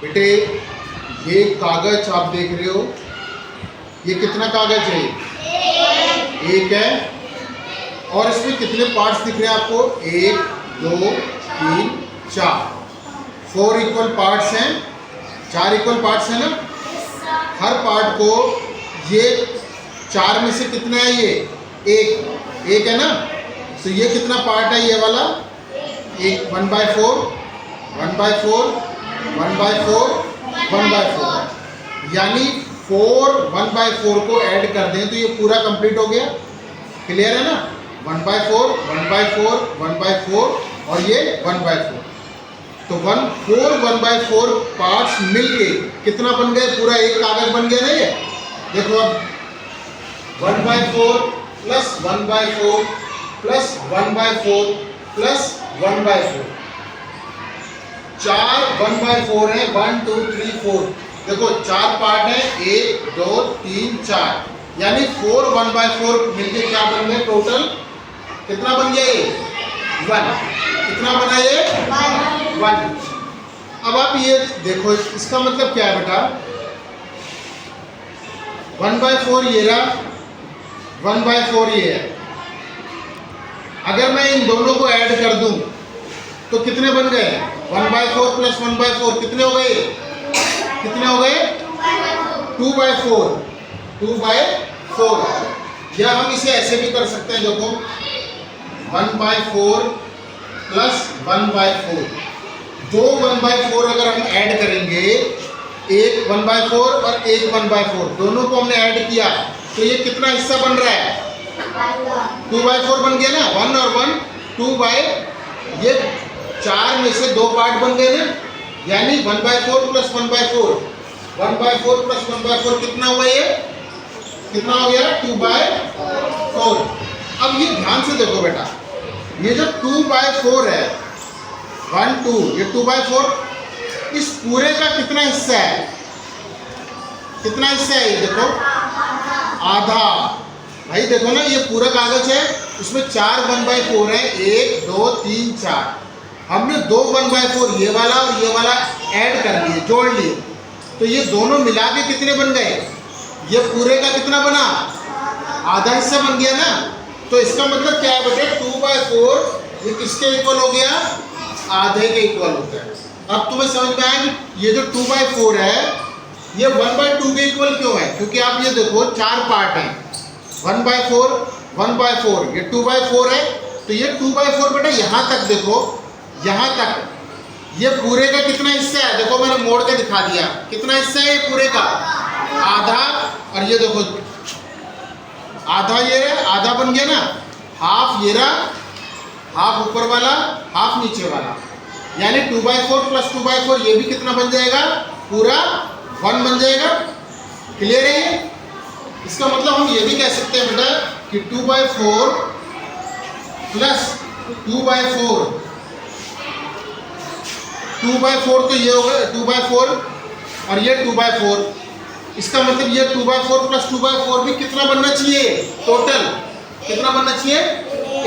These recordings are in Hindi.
बेटे ये कागज आप देख रहे हो, ये कितना कागज है? एक है। और इसमें कितने पार्ट्स दिख रहे हैं आपको? 1 2 3 4, 4 इक्वल पार्ट्स हैं, 4 इक्वल पार्ट्स हैं ना। हर पार्ट को ये 4 में से कितना है? ये एक है ना। तो ये कितना पार्ट है? ये वाला एक 1/4 1/4 1/4 1/4, यानी 4 1/4 को ऐड कर दें तो ये पूरा कंप्लीट हो गया। क्लियर है ना? 1/4 1/4 1/4 और ये 1/4, तो 1/4 पार्ट्स मिलके कितना बन गए? पूरा एक कागज बन गया ना ये। देखो अब 1/4 प्लस 1/4 प्लस 1/4 प्लस 1/4, 4 1/4 है। 1 2 3 4, देखो 4 पार्ट है, 1 2 3 4, यानी 4 1/4 मिलके क्या बन गए? टोटल कितना बन गया? ये 1। कितना बना ये? 1। अब आप ये देखो, इसका मतलब क्या है बेटा? 1/4 ये रहा, 1/4 ये है। अगर मैं इन दोनों को ऐड कर दूं तो कितने बन गए? 1/4 प्लस 1/4 कितने हो गए? कितने हो गए? 2/4 2/4। या हम इसे ऐसे भी कर सकते हैं, देखो 1/4 प्लस 1/4, दो 1/4 अगर हम ऐड करेंगे, एक 1/4 और एक 1/4, दोनों को हमने ऐड किया तो ये कितना हिस्सा बन रहा है? 2/4 बन गया ना। 1 और 1 2, ये 4 में से 2 पार्ट बन गए ना, यानी 1/4 प्लस 1/4, 1/4 प्लस 1/4 कितना हुआ? ये कितना हो गया? 2/4। अब ये ध्यान से देखो बेटा, ये जो 2/4 है, 1 2, ये 2/4, इस पूरे का कितना हिस्सा है? कितना हिस्सा है? ये देखो आधा। भाई देखो ना, ये पूरा कागज है, उसमें 4 1/4 है, 1 2 3 4। हमने 2 1/4 ये वाला और ये वाला ऐड कर लिए, जोड़ लिए, तो ये दोनों मिला के कितने बन गए? ये पूरे का कितना बना? आधा हिस्सा बन गया ना। तो इसका मतलब क्या है बेटे? 2/4 ये किसके इक्वल हो गया? आधे के इक्वल होता है। अब तुम्हें समझ में आया कि ये जो 2/4 है ये 1/2 के इक्वल क्यों है? क्योंकि आप ये देखो 4 पार्ट हैं, 1/4 1/4, ये 2/4 है, तो ये 2/4 बेटा यहाँ तक देखो, यहाँ तक ये पूरे का कितना हिस्सा है? देखो मैंने मोड़ के दिखा दिया, कितना हिस्सा है ये पूरे का? आधा। और ये देखो आधा, ये रहा, आधा बन गया ना। हाफ ये रहा, हाफ ऊपर वाला, हाफ नीचे वाला, यानी 2/4 प्लस 2/4 ये भी कितना बन जाएगा? पूरा 1 बन जाएगा। क्लियर है ये? इसका मतलब हम ये भी कह सकते हैं बेटा कि 2/4 प्लस 2/4, 2/4 तो ये हो गया 2/4 और ये 2/4। इसका मतलब ये 2/4 प्लस 2/4 भी कितना बनना चाहिए? टोटल कितना बनना चाहिए?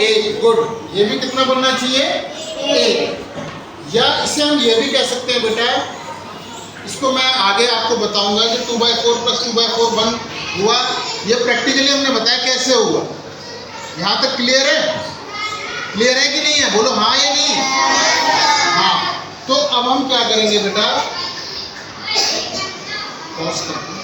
1। गुड। ये भी कितना बनना चाहिए? 1। या इसे हम ये भी कह सकते हैं बेटा, इसको मैं आगे आपको बताऊंगा कि 2/4 प्लस 2/4 1 हुआ। ये प्रैक्टिकली हमने बताया कैसे हुआ। यहाँ तक क्लियर है? क्लियर है कि नहीं है? बोलो हाँ या नहीं? हाँ। तो अब हम क्या करेंगे बेटा? पॉज करते हैं।